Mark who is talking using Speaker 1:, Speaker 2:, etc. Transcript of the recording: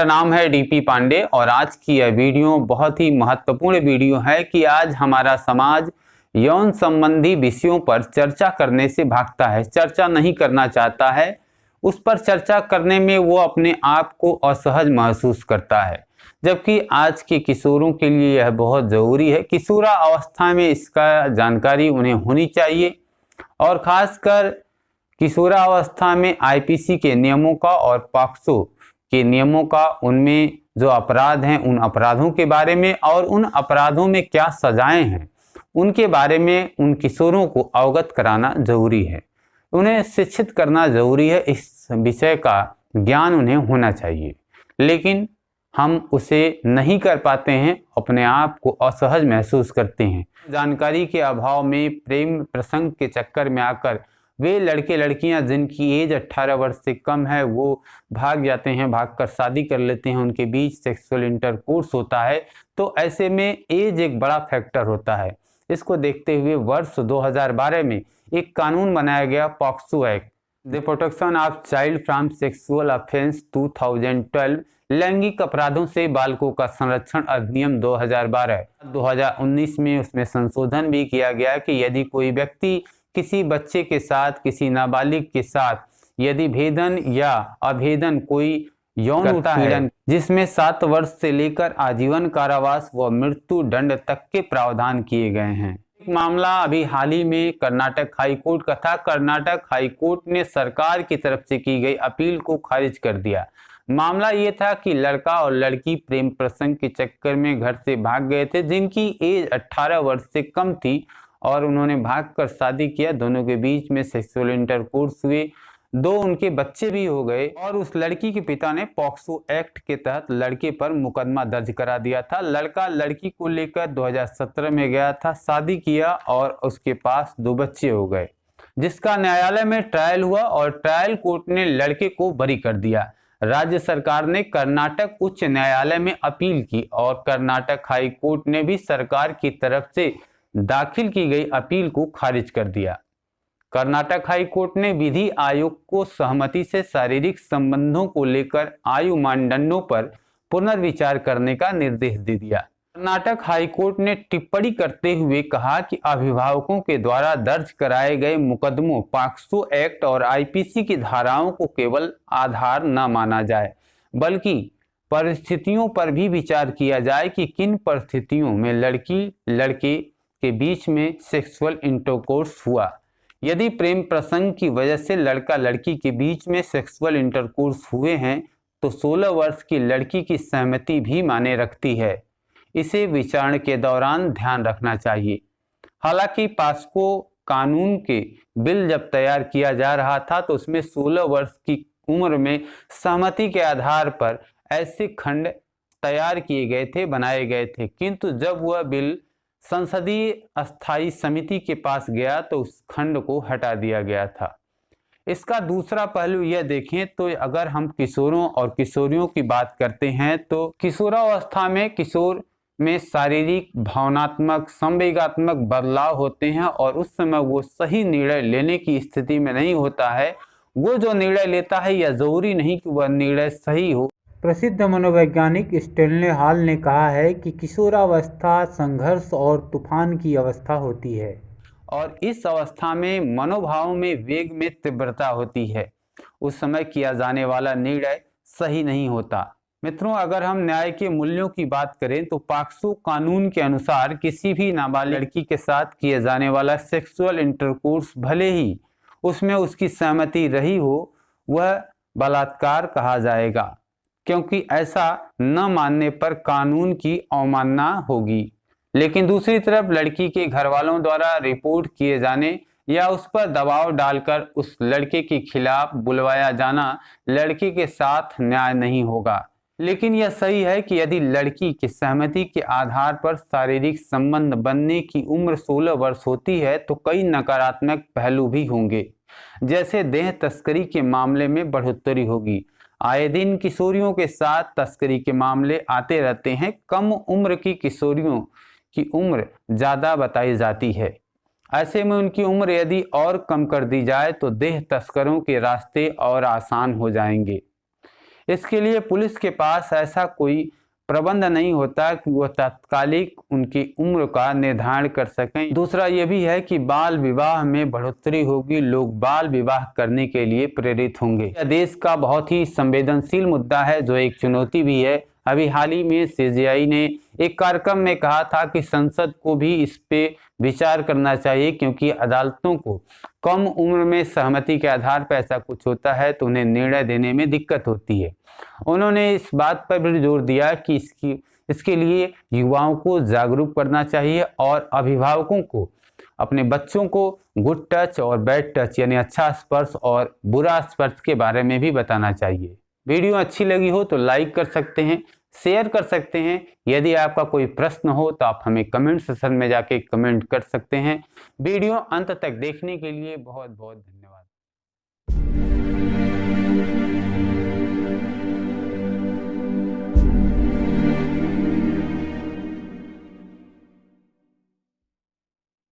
Speaker 1: मेरा नाम है डीपी पांडे और आज की यह वीडियो बहुत ही महत्वपूर्ण वीडियो है कि आज हमारा समाज यौन संबंधी विषयों पर चर्चा करने से भागता है, चर्चा नहीं करना चाहता है। उस पर चर्चा करने में वो अपने आप को असहज महसूस करता है, जबकि आज के किशोरों के लिए यह बहुत ज़रूरी है। किशोरावस्था में इसका जानकारी उन्हें होनी चाहिए और ख़ासकर किशोरावस्था में आईपीसी के नियमों का और पॉक्सो के नियमों का, उनमें जो अपराध हैं उन अपराधों के बारे में और उन अपराधों में क्या सजाएं हैं उनके बारे में उन किशोरों को अवगत कराना जरूरी है। उन्हें शिक्षित करना जरूरी है, इस विषय का ज्ञान उन्हें होना चाहिए, लेकिन हम उसे नहीं कर पाते हैं, अपने आप को असहज महसूस करते हैं। जानकारी के अभाव में प्रेम प्रसंग के चक्कर में आकर वे लड़के लड़कियां जिनकी एज 18 वर्ष से कम है वो भाग जाते हैं, भागकर शादी कर लेते हैं, उनके बीच सेक्सुअल इंटरकोर्स होता है। तो ऐसे में एज एक बड़ा फैक्टर होता है। इसको देखते हुए वर्ष 2012 में एक कानून बनाया गया, POCSO act, the protection of child from sexual offence 2012, लैंगिक अपराधों से बालकों का संरक्षण अधिनियम 2012। 2019 में उसमें संशोधन भी किया गया कि यदि कोई व्यक्ति किसी बच्चे के साथ, किसी नाबालिग के साथ यदि भेदन या अभेदन कोई यौन उत्पीड़न जिसमें 7 वर्ष से लेकर आजीवन कारावास व मृत्यु दंड तक के प्रावधान किए गए हैं। एक मामला अभी हाल ही में कर्नाटक हाई कोर्ट का था। कर्नाटक हाई कोर्ट ने सरकार की तरफ से की गई अपील को खारिज कर दिया। मामला ये था कि लड़का और लड़की प्रेम प्रसंग के चक्कर में घर से भाग गए थे, जिनकी एज 18 वर्ष से कम थी और उन्होंने भागकर शादी किया। दोनों के बीच में सेक्सुअल इंटरकोर्स हुए, 2 उनके बच्चे भी हो गए और उस लड़की के पिता ने पॉक्सो एक्ट के तहत लड़के पर मुकदमा दर्ज करा दिया था। लड़का लड़की को लेकर 2017 में गया था, शादी किया और उसके पास 2 बच्चे हो गए, जिसका न्यायालय में ट्रायल हुआ और ट्रायल कोर्ट ने लड़के को बरी कर दिया। राज्य सरकार ने कर्नाटक उच्च न्यायालय में अपील की और कर्नाटक हाई कोर्ट ने भी सरकार की तरफ से दाखिल की गई अपील को खारिज कर दिया। कर्नाटक हाई कोर्ट ने विधि आयोग को सहमति से शारीरिक संबंधों को लेकर आयु मानदंडों पर पुनर्विचार करने का निर्देश दे दिया। कर्नाटक हाई कोर्ट ने टिप्पणी करते हुए कहा कि अभिभावकों के द्वारा दर्ज कराए गए मुकदमों, पॉक्सो एक्ट और आईपीसी की धाराओं को केवल आधार न माना जाए, बल्कि परिस्थितियों पर भी विचार किया जाए कि किन परिस्थितियों में लड़की लड़के के बीच में सेक्सुअल इंटरकोर्स हुआ। यदि प्रेम प्रसंग की वजह से लड़का लड़की के बीच में सेक्सुअल इंटरकोर्स हुए हैं तो 16 वर्ष की लड़की की सहमति भी मायने रखती है। इसे विचारण के दौरान ध्यान रखना चाहिए। हालांकि पॉक्सो कानून के बिल जब तैयार किया जा रहा था तो उसमें 16 वर्ष की उम्र में सहमति के आधार पर ऐसे खंड तैयार किए गए थे, बनाए गए थे, किंतु जब वह बिल संसदीय स्थायी समिति के पास गया तो उस खंड को हटा दिया गया था। इसका दूसरा पहलू यह देखें तो अगर हम किशोरों और किशोरियों की बात करते हैं तो किशोरावस्था में किशोर में शारीरिक, भावनात्मक, संवेगात्मक बदलाव होते हैं और उस समय वो सही निर्णय लेने की स्थिति में नहीं होता है। वो जो निर्णय लेता है यह जरूरी नहीं कि वह निर्णय सही हो। प्रसिद्ध मनोवैज्ञानिक स्टेनले हॉल ने कहा है कि किशोरावस्था संघर्ष और तूफान की अवस्था होती है और इस अवस्था में मनोभाव में वेग में तीव्रता होती है। उस समय किया जाने वाला निर्णय सही नहीं होता। मित्रों, अगर हम न्याय के मूल्यों की बात करें तो पॉक्सो कानून के अनुसार किसी भी नाबालिग लड़की के साथ किए जाने वाला सेक्सुअल इंटरकोर्स, भले ही उसमें उसकी सहमति रही हो, वह बलात्कार कहा जाएगा, क्योंकि ऐसा न मानने पर कानून की अवमानना होगी। लेकिन दूसरी तरफ लड़की के घर वालों द्वारा रिपोर्ट किए जाने या उस पर दबाव डालकर उस लड़के के खिलाफ बुलवाया जाना लड़के के साथ न्याय नहीं होगा। लेकिन यह सही है कि यदि लड़की की सहमति के आधार पर शारीरिक संबंध बनने की उम्र 16 वर्ष होती है तो कई नकारात्मक पहलू भी होंगे, जैसे देह तस्करी के मामले में बढ़ोतरी होगी। आए दिन किशोरियों के साथ तस्करी के मामले आते रहते हैं। कम उम्र की किशोरियों की उम्र ज़्यादा बताई जाती है। ऐसे में उनकी उम्र यदि और कम कर दी जाए तो देह तस्करों के रास्ते और आसान हो जाएंगे। इसके लिए पुलिस के पास ऐसा कोई प्रबंध नहीं होता कि वह तात्कालिक उनकी उम्र का निर्धारण कर सकें। दूसरा ये भी है कि बाल विवाह में बढ़ोतरी होगी, लोग बाल विवाह करने के लिए प्रेरित होंगे। यह देश का बहुत ही संवेदनशील मुद्दा है जो एक चुनौती भी है। अभी हाल ही में सीजेआई ने एक कार्यक्रम में कहा था कि संसद को भी इस पे विचार करना चाहिए, क्योंकि अदालतों को कम उम्र में सहमति के आधार पर ऐसा कुछ होता है तो उन्हें निर्णय देने में दिक्कत होती है। उन्होंने इस बात पर भी जोर दिया कि इसके लिए युवाओं को जागरूक करना चाहिए और अभिभावकों को अपने बच्चों को गुड टच और बैड टच यानी अच्छा स्पर्श और बुरा स्पर्श के बारे में भी बताना चाहिए। वीडियो अच्छी लगी हो तो लाइक कर सकते हैं, शेयर कर सकते हैं। यदि आपका कोई प्रश्न हो तो आप हमें कमेंट सेक्शन में जाके कमेंट कर सकते हैं। वीडियो अंत तक देखने के लिए बहुत बहुत धन्यवाद।